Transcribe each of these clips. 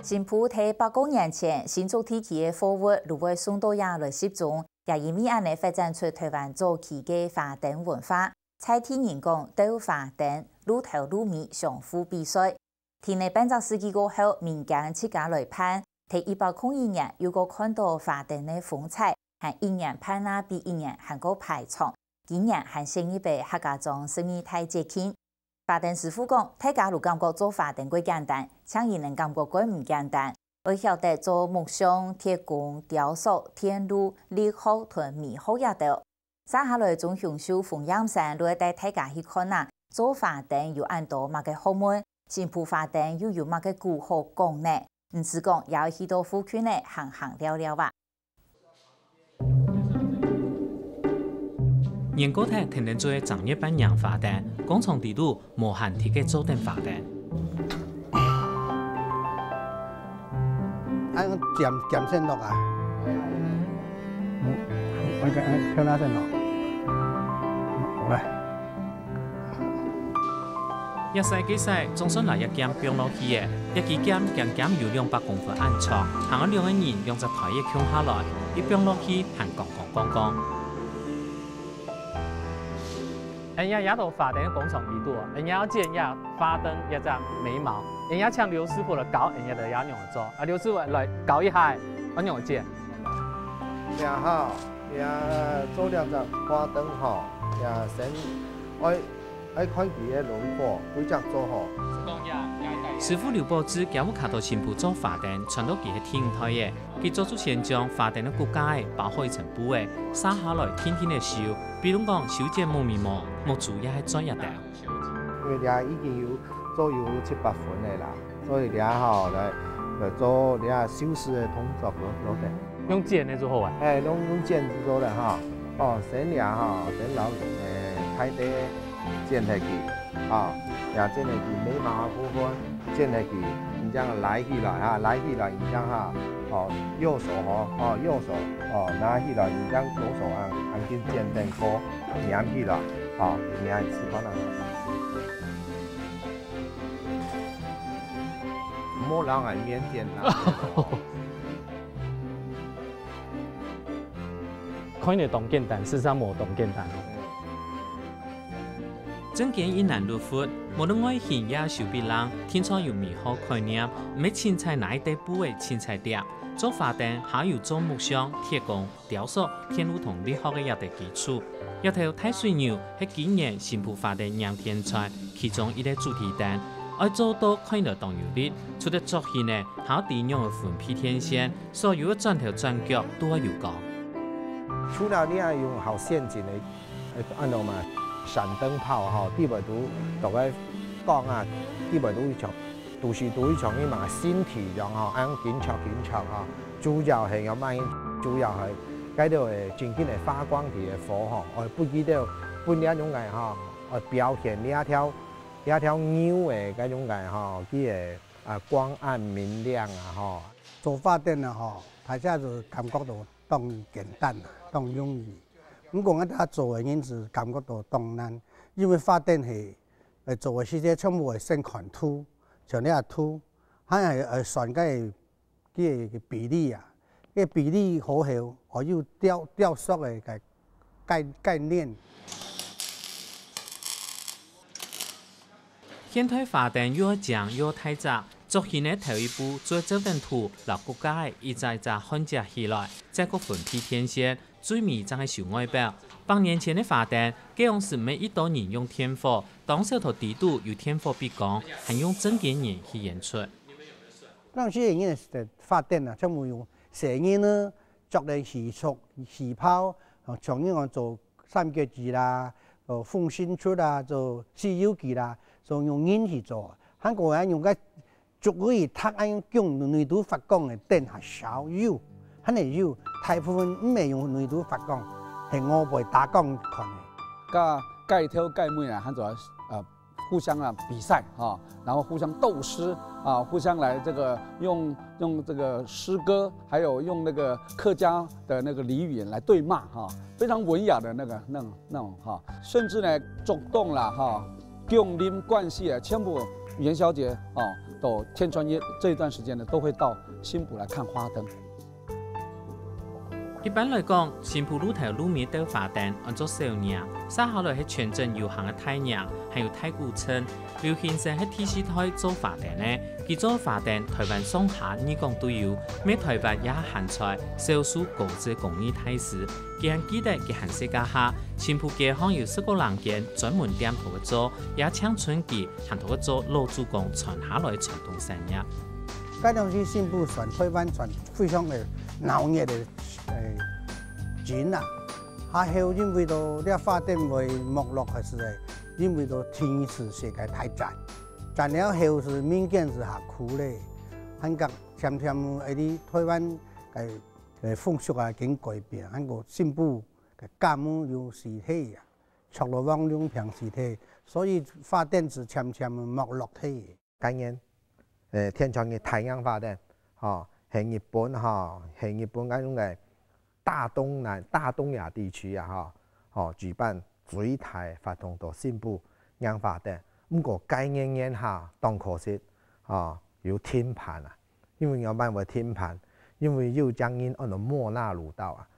新埔在100年前新竹地区的货物如会送到亚来集中，也因为安尼发展出台湾早期的花灯文化。菜天人讲斗花灯，路头路尾相互比赛。天内半个世纪过后，民间自家来攀。在1801年，有个看到花灯的风采，和一年攀啊比一年还个排场。今年还新一辈客家庄生意太接近。花灯师傅讲，大家如感觉做花灯过简单，像伊能感觉过唔简单。我晓得做木匠、铁工、雕塑、天路、立好同米好也得。接下来从雄秀凤阳山来带大家去看啊，做花灯有按多乜嘅学问，新埔花灯又有乜嘅古好讲呢？唔是讲也有许多富区呢，行行了了吧。年糕台天天做正月办洋花灯，工厂地度无限体嘅做灯花灯。按减线落啊，我按跳那线落，好来。一世几世，总算来一间冰落去嘅，一支剑渐渐有200公分暗长，行咗2个人用只台叶扛下来，一冰落去行刚刚。人家也到花灯工厂地度，人家要剪也花灯一只眉毛，人家请刘师傅来搞，人家就也样做。啊，刘师傅来搞一下，我样剪。也好，也做了只花灯吼，也先爱看佢嘅轮廓，规则做好。师傅刘宝芝今日卡到新埔做花灯，传到佢係天台嘅，佢做出先將花燈嘅骨架包好一層布嘅，撒下來天天嘅燒，比如講修剪木面膜，木主也係專業嘅。因為你已經有做有7、8分嘅啦，所以你吼來做你修飾嘅動作攞得。用剪嘅做好啊？用剪子做的哈，先你先攞太低剪下去，也剪下去眉毛部分剪下去，然之後拉起來拉起來，然之後右手右手拿起來，然之後左手按緊剪燈鍋粘起來，粘是可能。唔好讓人緬甸啦。看你懂簡單，事實上冇懂簡單。整件一難入闊，無論外形也手比人，天窗有美好概念，唔係凊彩拿一塊布嘅凊彩碟。做花燈還有做木匠、鐵工、雕塑、天路同理學嘅一啲基礎。一條太水牛係今年新埔花燈釀天才其中一個主題燈，愛做到看到當有力，除咗作戲呢，還有點樣嘅分批天線，所有嘅轉頭轉腳都要有講。除了你要用好陷阱嚟按照嘛。閃燈泡啲咪都個講啊，啲咪都會長，到時都會長啲嘛先體樣按檢查主要係有咩？主要係嗰度正經係發光體嘅火我不記得半兩種嘅我表現呢一條牛嘅嗰種嘅佢嘅光暗明亮做花燈大家就感覺到當簡單當容易。咁講一做嘅因是感覺到當難，因為花燈係做嘅時間全部係先看圖，像呢個圖，係算嘅比例嘅比例好後，我要雕塑嘅概念。現代花燈越講越太雜，作起呢頭一步做這張圖，落骨架一隻看隻起來，再個分批天線。最尾就係小外表。8年前的花燈，這樣是每一道人用天火，當時頭地度有天火必講，還用整件人去演出。當時嘅人嘅花燈全部用蛇煙啦，作嚟氣燭、氣泡，從呢個做三腳字啦，做風扇出啦，做豉油機啦，就用煙去做。韓國人用個竹葉塔咁用內度發光嘅燈係少有。肯定要大部分唔係用內度發光，係我輩打光看嘅。蓋挑蓋妹啊，佢就互相比賽然後互相鬥詩互相來這個用這個詩歌，還有用那個客家的那個俚語來對罵非常文雅的那種甚至呢觸動啦，鄉鄰關係全部元宵节到天穿夜这一段时间呢，都会到新埔来看花灯。一般来讲，新埔路头路面斗花灯按做小年，稍後來係全鎮遊行嘅太陽，還有太古村。劉先生喺電視台做花燈呢，佢做花燈台灣上下義工都有，每台灣也限在少數高級工藝大師。佢還記得佢喺世界下，新埔街巷有10個人間專門店頭嘅做，也請春季行頭嘅做老祖公傳下來傳統產業。嗰陣時新埔船台灣船非常嘅鬧熱嘅錢啊！還有因為到啲花燈會沒落嘅時候，因為到天時世界太賺，賺了後是民間是下苦咧，韓國漸漸啲台灣嘅風俗啊，經改變，韓國新埔嘅家務有時體啊，除了往兩平時體，所以花燈是漸漸沒落體。今年天窗嘅太陽花燈，係日本係日本嗰種嘅大東亞地區啊，舉辦最大活動到新埔陽花燈。不過今年下當可惜要停辦啊，因為有辦法停辦，因為要將因按到莫那魯道啊。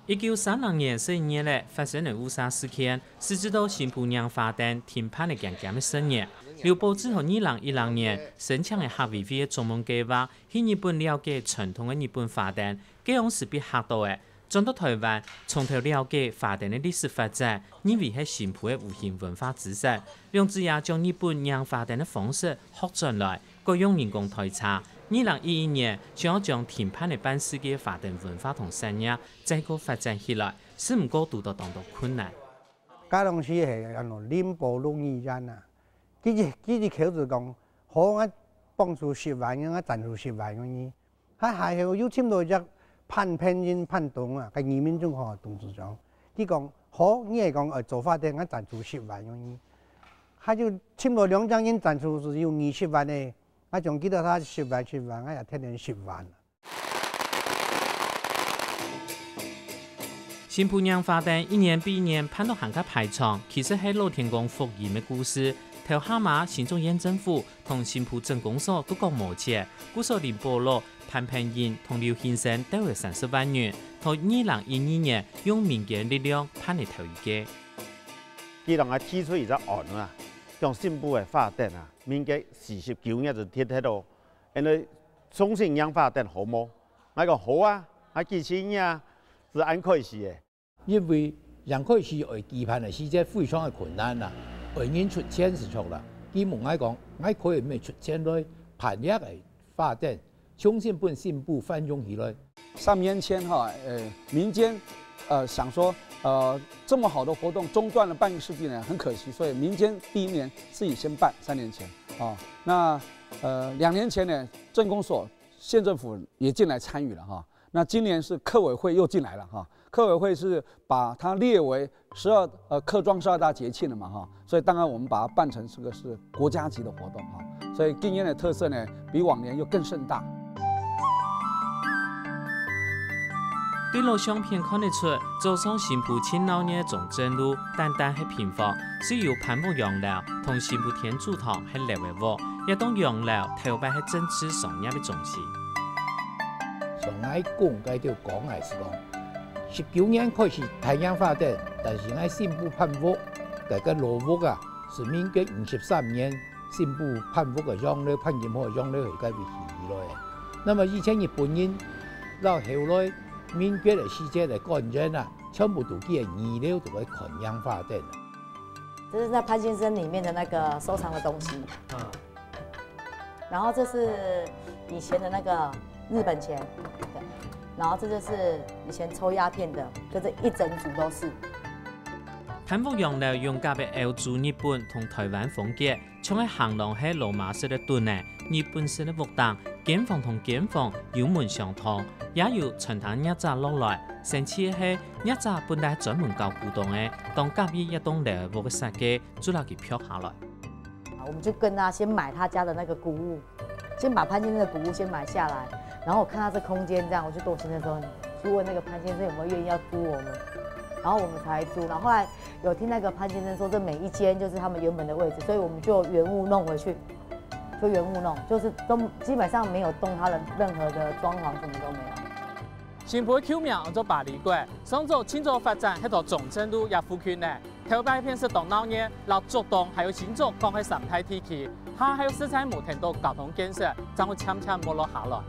1932年11月咧發生嘅烏沙事件，使至到新埔陽花燈停辦嘅漸漸嘅10年。劉報之後2010年申請嘅學委會嘅專門計劃，去日本了解傳統嘅日本花燈，這樣是必學到嘅。轉到台灣，從頭了解花燈嘅歷史發展，認為係新埔嘅無形文化資產。兩子也將日本陽花燈嘅方式學轉來，各用人工推測。2011年想要將停辦嘅半世紀花燈文化同產業再個發展起來，是唔過度到當到困難。嗰陣時係林波龍醫院啊。佢哋口就講，可我幫助10萬嘅，我賺到10萬嘅呢。喺下後要簽到一判片人判動啊，個移民中學董事長，佢講可你係講做花燈，我賺到10萬嘅呢。佢就簽到2張人賺到是要20萬嘅，我仲記得他10萬，我也聽見10萬。新埔陽花燈一年比一年辦到行較排場，其實係老天公福音嘅故事。頭下馬新竹縣政府同新埔鎮公所都講無錢，故所林保羅、潘平仁同劉先生都有30萬元，到2012年用民間力量辦嚟頭一屆。佢讓我提出一個案啊，將新埔嘅花燈啊，民間49年就貼到，因為重新陽花燈好冇？我講好啊，我幾千年是按開始嘅。因為陽開始為舉辦嘅時間非常嘅困難啦。為人出錢是錯啦，基本來講，我可以咩出錢來辦一個花燈，重新把新埔繁榮起來。3年前民間想說這麼好的活動中斷了半個世紀呢，很可惜，所以民間第一年自己先辦，3年前那2年前呢，鎮公所、縣政府也進來參與了那今年是客委會又進來了客委會是把它列為客莊12大節慶了嘛所以當然我們把它辦成這個是國家級的活動所以今年的特色呢，比往年又更盛大。對錄相片看得出，走上新埔青老年總正路，單單係平房，是由潘木洋樓同新埔天主堂係列為喎，一棟洋樓頭擺係政治商業嘅中心。上愛講嘅條講係是講，19年開始太陽花燈，但是喺新埔潘屋，大家羅屋啊，是民國53年新埔潘屋嘅養老潘金河養老會改為起來。那麼以前日本人到後來民國嘅時間嚟幹人啊，全部都記係二樓都會看陽花燈。這是在潘先生裡面的那個收藏的東西。然後這是以前的那個日本錢，對。然後這就是以前抽鴉片的，就這一整組都是。潘屋洋樓用夾嘅歐洲日本同台灣風格，像係行廊係羅馬式嘅盾呢，日本式嘅木凳，間房同間房有門相通，也有傳統一紮落來。神奇嘅係一紮本來專門搞古董嘅，當隔壁一棟樓屋嘅設計，就攞佢飄下來。我們就跟他先買他家的那個古物，先把潘先生的古物先買下來，然後我看他這空間這樣，我就跟我先生說，去問那個潘先生有沒有願意要租我們。然后我们才租。然后后来有听那个潘先生说，这每一间就是他们原本的位置，所以我们就原物弄回去，就原物弄，就是都基本上没有动它的任何的装潢，什么都没有。新埔丘苗按照巴黎过，上周清早发展喺度总正路也附近呢。头摆片是动闹热，老竹东还有新竹讲喺生态地区，下还有四彩木田道交通建设，将会渐渐没落下来。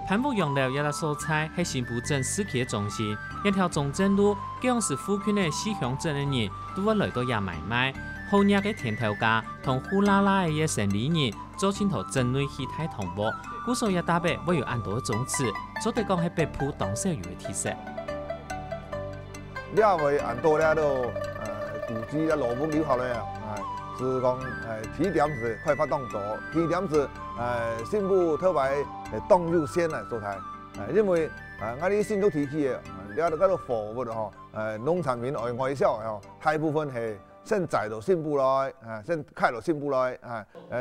潘木洋楼一粒所在喺新埔镇市区中心，一条中正路，基本是附近的四乡镇的人都会来到也买卖。好热嘅田头家同呼啦啦嘅夜生理人，做清头镇内气态同步，故所也大白会有按多种子，做得讲喺北埔当社有嘅特色。了为按多了都古迹啊罗木留下来啊，是讲起点是开发当作，起点是新埔特别当优先嘅所在，因为我哋新竹地区嘅了嗰度货物吼，农产品外销吼，大部分係。先载到新埔來，先開到新埔來，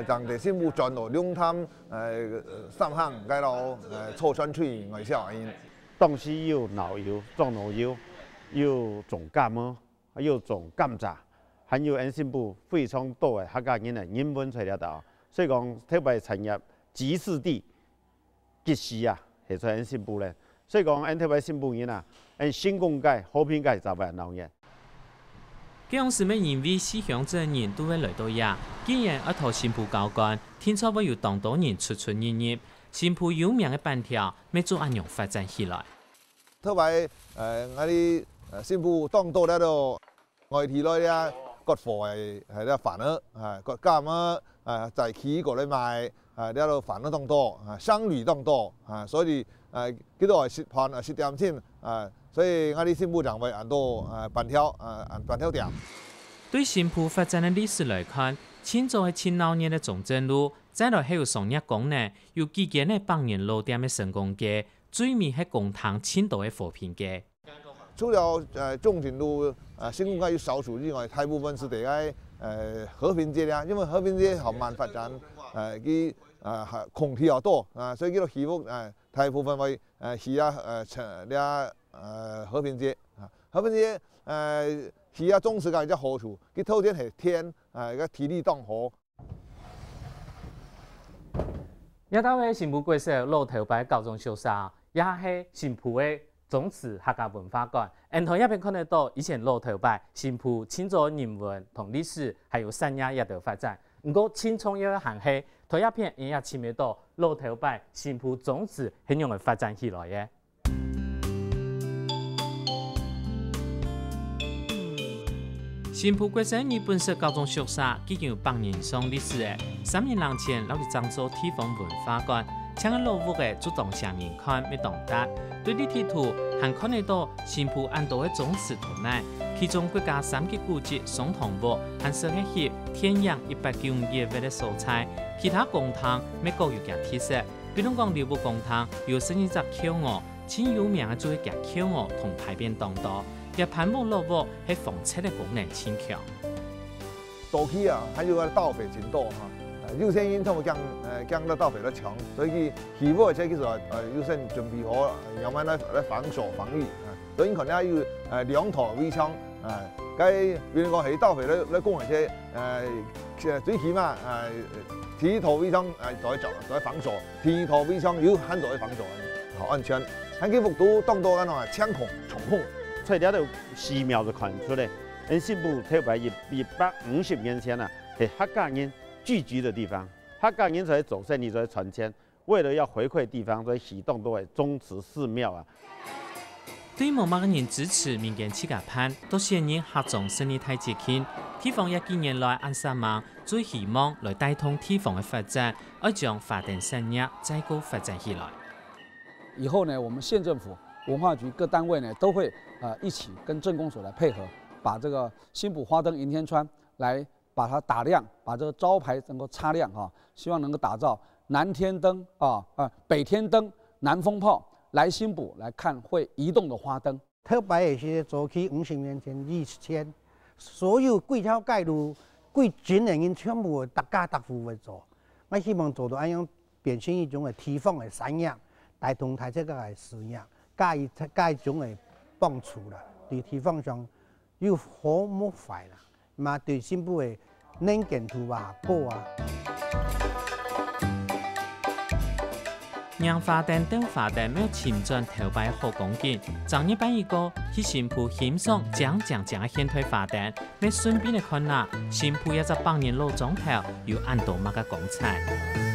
從地新埔轉到龍潭，三巷街路，錯川區外銷因。當時有老油、種老油，有種柑麼，有種甘蔗，還有因新埔非常多嘅客家人嘅人文出了到，所以講特別產業集市地，集市啊，係在因新埔咧。所以講因特別新埔人啊，因新公街、和平街就係鬧熱。這樣是咩？因為四鄉鎮人都會來到呀。既然一套新埔高幹，天初會有當多人出出入入，新埔有名嘅板條，咪做按樣發展起來。特別我哋新埔當多咧度外地來咧，割貨係咧煩啊，割柑啊，在起過嚟賣，咧度煩當多，商旅當多，所以幾多係食盤食點先所以我哋新埔就會按到板條店。對新埔發展的歷史來看，清早係清鬧熱的中正路，再來係有商業功能，有幾間嘅百年老店嘅成功街，最尾係公堂青島嘅和平街。除了中正路新公街有少數之外，大部分是地喺和平街啦，因為和平街好慢發展，佢空地又多所以佢個起屋大部分為和平街和平街是啊，中時間有好處，佢頭先係天個體力當好。一到係新埔國小老頭擺高中學生，也係新埔嘅種子客家文化館。然後一邊看得到以前老頭擺新埔清早人文同歷史，還有產業一度發展。不過青創業嘅行係，同一片也簽得到老頭擺新埔種子係用嚟發展起來嘅。新埔國小日本式高中宿舍已經有100年以上歷史嘅，3年前老哋漳州地方文化館，請個老屋嘅主動向人看咪懂得。對立體圖還看得到新埔按多嘅種子圖案，其中國家3級古蹟松塘屋還設一協天養190year嘅素材，其他公堂咪各有嘅特色，比如講寮屋公堂有生一隻轎鵝，前有名嘅就係嘅轎鵝同牌匾當道。也潘木老屋係防測的功能超強。早期還有個盜匪真多有些人他們講到盜匪都強，所以起屋即係其實有先準備好，要慢來防守防禦所以可能有2套圍牆該比如講係盜匪咧攻嚟些最起碼第一套圍牆在防守，第二套圍牆有很多嘅防守，好安全。喺佢幅圖當多嗰種槍孔、重控。所以了就寺廟就看出嚟，因新埔特別150年前啊，係客家人聚居的地方。客家人在做生意，在傳承，為了要回饋地方，所以啟動都係宗祠寺廟啊。對某個人支持民間企業盤，都顯然客種生意太接近。地方也近年來按三萬，最希望來帶動地方嘅發展，而將發展產業再高發展起來。以後呢，我們縣政府、文化局各單位呢都會一起跟鎮公所來配合，把這個新埔花燈迎天川來把它打亮，把這個招牌能夠擦亮希望能夠打造南天燈北天燈、南風炮來新埔來看會移動的花燈。特別是早期50年前以前，所有幾條街路、幾群嘅人全部大家大戶嚟做，我希望做到咁樣變成一種嘅地方嘅產業，帶動大家嘅事業。加一種嘅帮助啦，对地方上有好冇坏啦，嘛对新妇的能见度啊高啊。让花灯等花灯要前转头摆好讲紧，昨日办一个去新妇欣赏讲的现代花灯，要顺便的看啦，新妇一只百年老钟头有按多么个光彩。